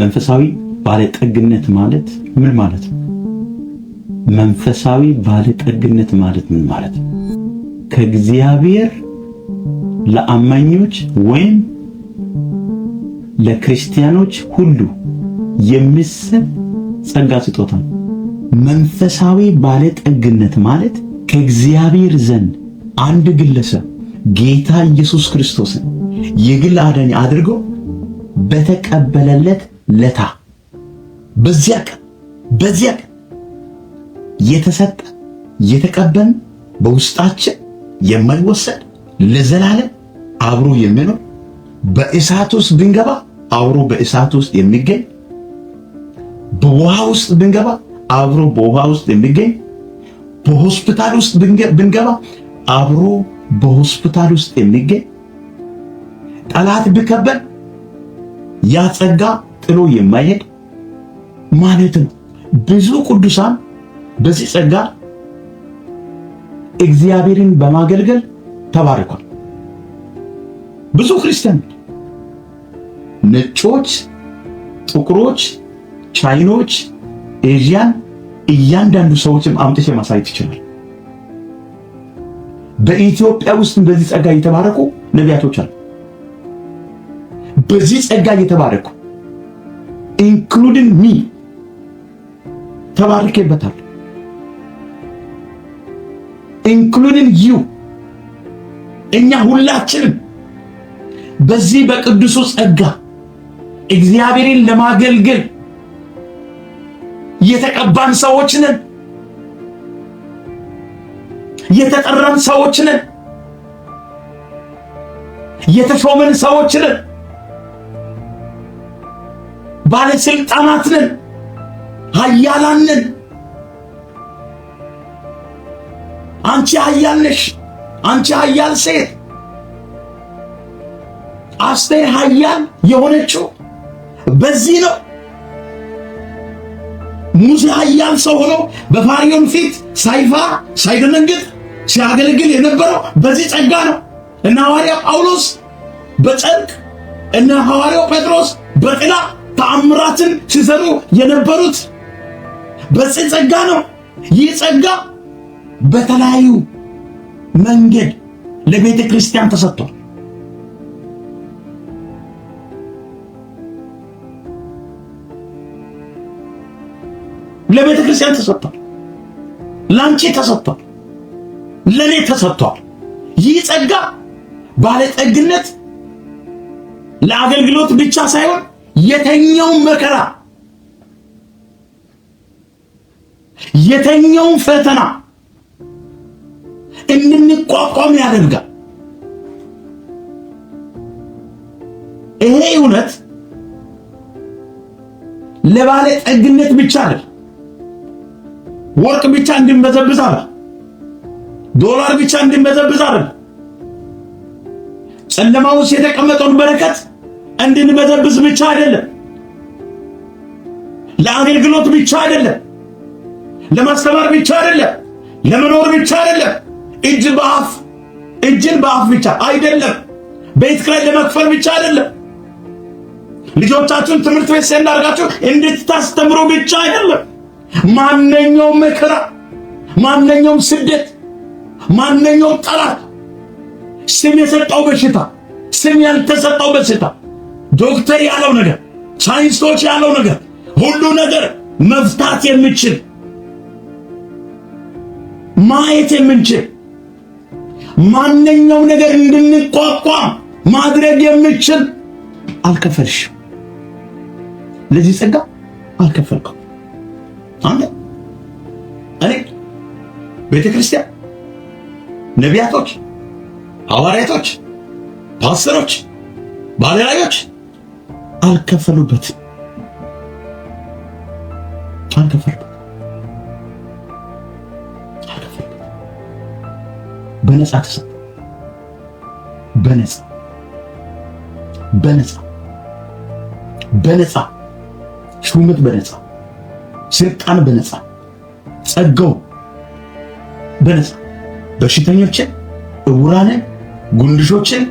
መንፈሳዊ ባለጠግነት ማለት ምን ማለት ነው? መንፈሳዊ ባለጠግነት ማለት ምን ማለት ነው? ከእግዚአብሔር ለአማኞች ወይም ለክርስቲያኖች ሁሉ የሚሰጥ ጸጋ ስጦታ ነው። መንፈሳዊ ባለጠግነት ማለት ከእግዚአብሔር ዘንድ አንድ ግለሰብ ጌታ ኢየሱስ ክርስቶስን የግል አዳኝ አድርጎ በተቀበለለት ለታ በዚያ ቀን የተሰጠ የተቀበልን በውስጣችን የማይወሰድ ለዘላለም አብሮ የሚኖር በእሳት ውስጥ ብንገባ አብሮ በእሳት ውስጥ የሚገኝ በውሃ ውስጥ ብንገባ አብሮ በውሃ ውስጥ የሚገኝ በሆስፒታል ውስጥ ብንገባ አብሮ በሆስፒታል ውስጥ የሚገኝ ጠላት ቢከበን ያ ጸጋ ጥሎ የማይሄድ ማለት ነው። ብዙ ቅዱሳን በዚህ ጸጋ እግዚአብሔርን በማገልገል ተባርኳል። ብዙ ክርስቲያኖች ነጮች፣ ጥቁሮች፣ ቻይኖች፣ ኤዥያን እያንዳንዱ ሰዎችም አምጥቼ ማሳየት ይችላል። በኢትዮጵያ ውስጥ በዚህ ጸጋ የተባረኩ ነቢያቶች አሉ። በዚህ ጸጋ የተባረኩ ኢንክሉዲንግ ሚ ተባርኬበታል። ኢንክሉዲንግ ዩ እኛ ሁላችንም በዚህ በቅዱሱ ጸጋ እግዚአብሔርን ለማገልገል የተቀባን ሰዎች ነን። የተጠራን ሰዎች ነን። የተሾመን ሰዎች ነን። ባለስልጣናት ነን። ኃያላን ነን። አንቺ ኃያል ነሽ። አንቺ ኃያል ሴት። አስቴር ኃያል የሆነችው በዚህ ነው። ሙሴ ኃያል ሰው ሆኖ በፋርዖን ፊት ሳይፈራ ሳይደነግጥ ሲያገለግል የነበረው በዚህ ጸጋ ነው። እነ ሐዋርያው ጳውሎስ በጸድቅ እነ ሐዋርያው ጴጥሮስ በቅና ተአምራትን ሲሰሩ የነበሩት በዚህ ጸጋ ነው። ይህ ጸጋ በተለያዩ መንገድ ለቤተ ክርስቲያን ተሰጥቷል። ለቤተ ክርስቲያን ተሰጥቷል። ላንቺ ተሰጥቷል። ለኔ ተሰጥቷል። ይህ ጸጋ ባለጠግነት ለአገልግሎት ብቻ ሳይሆን የተኛውን መከራ የተኛውን ፈተና እንድንቋቋም ያደርጋል። ይሄ እውነት ለባለጠግነት ብቻ አይደል፣ ወርቅ ብቻ እንድንበዘብዝ አይደል፣ ዶላር ብቻ እንድንበዘብዝ አይደል፣ ጨለማ ውስጥ የተቀመጠውን በረከት እንድንበዘብዝ ብቻ አይደለም፣ ለአገልግሎት ብቻ አይደለም፣ ለማስተማር ብቻ አይደለም፣ ለመኖር ብቻ አይደለም፣ እጅን በአፍ ብቻ አይደለም፣ ቤት ኪራይ ለመክፈል ብቻ አይደለም፣ ልጆቻችሁን ትምህርት ቤት ሴንድ አድርጋችሁ እንድታስተምሩ ብቻ አይደለም። ማንኛውም መከራ፣ ማንኛውም ስደት፣ ማንኛውም ጠላት፣ ስም የሰጠው በሽታ፣ ስም ያልተሰጠው በሽታ፣ ዶክተር ያለው ነገር፣ ሳይንስቶች ያለው ነገር፣ ሁሉ ነገር መፍታት የምችል ማየት የምንችል ማንኛውም ነገር እንድንቋቋም ማድረግ የምችል አልከፈልሽም። ለዚህ ጸጋ አልከፈልኩም። አንተ እኔ ቤተ ክርስቲያን ነቢያቶች፣ ሐዋርያቶች፣ ፓስተሮች፣ ባለራዕዮች አልከፈሉበትም። በነፃ ተሰጠ። በነፃ ሹመት፣ በነፃ ስልጣን፣ በነፃ ጸጋው፣ በነፃ በሽተኞችን፣ እውራንን፣ ጉንድሾችን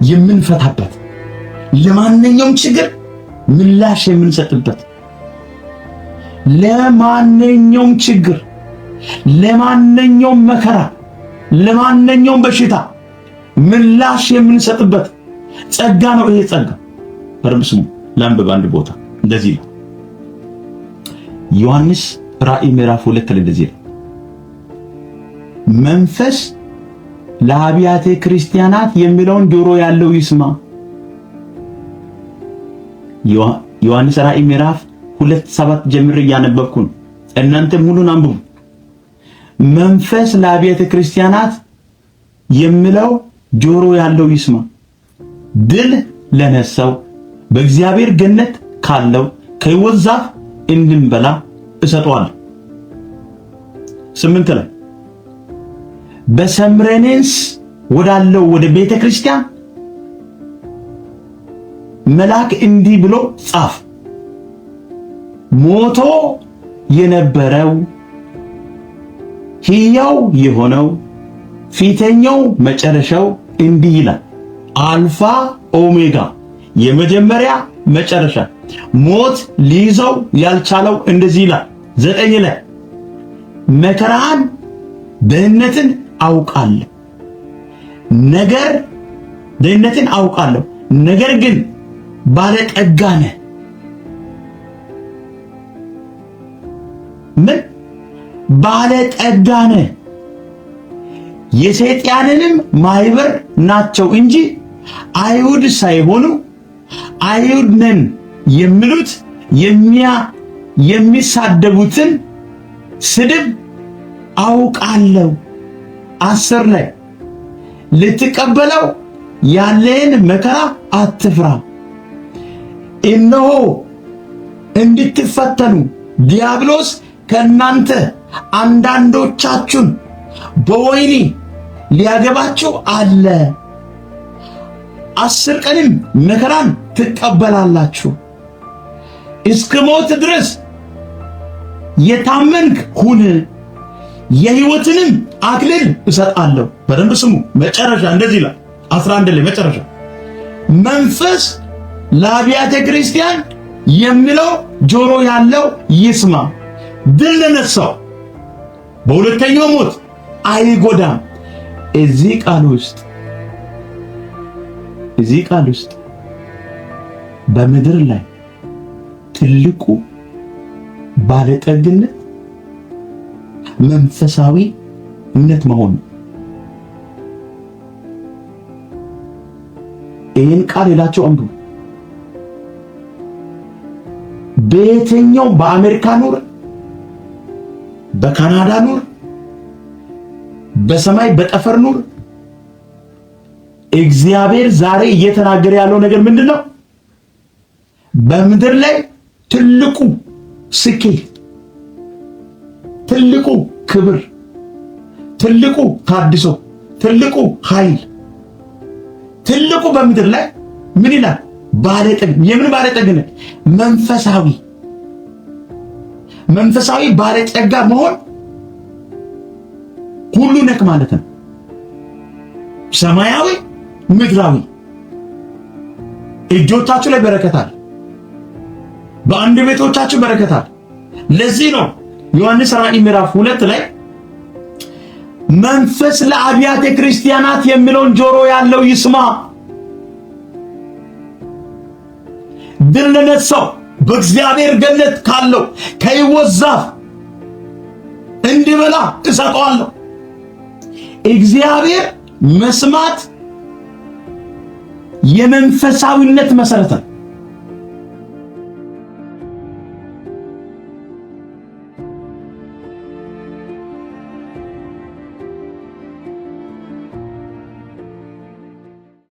የምንፈታበት ለማንኛውም ችግር ምላሽ የምንሰጥበት ለማንኛውም ችግር፣ ለማንኛውም መከራ፣ ለማንኛውም በሽታ ምላሽ የምንሰጥበት ጸጋ ነው። ይሄ ጸጋ በደንብ ስሙ። ላንብብ አንድ ቦታ እንደዚህ ነው። ዮሐንስ ራእይ ምዕራፍ 2 ላይ እንደዚህ ነው። መንፈስ ለአብያተ ክርስቲያናት የሚለውን ጆሮ ያለው ይስማ። ዮሐንስ ራእይ ምዕራፍ 2:7 ጀምሬ እያነበብኩ ነው። እናንተም ሁሉን አንብቡ። መንፈስ ለአብያተ ክርስቲያናት የሚለው ጆሮ ያለው ይስማ። ድል ለነሳው በእግዚአብሔር ገነት ካለው ከሕይወት ዛፍ እንድንበላ እሰጠዋለሁ። 8 ላይ በሰምሬኔስ ወዳለው ወደ ቤተ ክርስቲያን መልአክ እንዲህ ብሎ ጻፍ። ሞቶ የነበረው ሕያው የሆነው ፊተኛው መጨረሻው እንዲህ ይላል፣ አልፋ ኦሜጋ፣ የመጀመሪያ መጨረሻ፣ ሞት ሊይዘው ያልቻለው እንደዚህ ይላል 9 ላይ መከራን ድህነትን አውቃለሁ፣ ነገር ግን ባለጠጋ ነህ። ምን ባለጠጋ ነህ? የሰይጣንንም ማህበር ናቸው እንጂ አይሁድ ሳይሆኑ አይሁድ ነን የሚሉት የሚሳደቡትን ስድብ አውቃለሁ። 10 ላይ ልትቀበለው ያለን መከራ አትፍራ፣ እነሆ እንድትፈተኑ ዲያብሎስ ከእናንተ አንዳንዶቻችሁን በወህኒ ሊያገባችሁ አለ። 10 ቀንም መከራን ትቀበላላችሁ። እስከ ሞት ድረስ የታመንክ ሁን፣ የሕይወትንም አክሊል እሰጣለሁ። በደንብ ስሙ። መጨረሻ እንደዚህ ይላል 11 ላይ መጨረሻ መንፈስ ለአብያተ ክርስቲያን የሚለው ጆሮ ያለው ይስማ። ድል ለነሳው በሁለተኛው ሞት አይጎዳም። እዚህ ቃል ውስጥ በምድር ላይ ትልቁ ባለጠግነት መንፈሳዊነት መሆኑ። ይህን ቃል ሄዳችሁ አንብቡ። በየትኛው በአሜሪካ ኑር፣ በካናዳ ኑር፣ በሰማይ በጠፈር ኑር፣ እግዚአብሔር ዛሬ እየተናገረ ያለው ነገር ምንድነው? በምድር ላይ ትልቁ ስኬት፣ ትልቁ ክብር፣ ትልቁ ታድሶ፣ ትልቁ ኃይል፣ ትልቁ በምድር ላይ ምን ይላል? ባለጠግነት። የምን ባለጠግነት? መንፈሳዊ ባለጠጋ መሆን ሁሉ ነክ ማለት ነው። ሰማያዊ፣ ምድራዊ። እጆቻችሁ ላይ በረከታል፣ በአንድ ቤቶቻችሁ በረከታል። ለዚህ ነው ዮሐንስ ራእይ ምዕራፍ 2 ላይ መንፈስ ለአብያተ ክርስቲያናት የሚለውን ጆሮ ያለው ይስማ። ድል ለነሳው በእግዚአብሔር ገነት ካለው ከሕይወት ዛፍ እንዲበላ እሰጠዋለሁ። እግዚአብሔር መስማት የመንፈሳዊነት መሰረት ነው።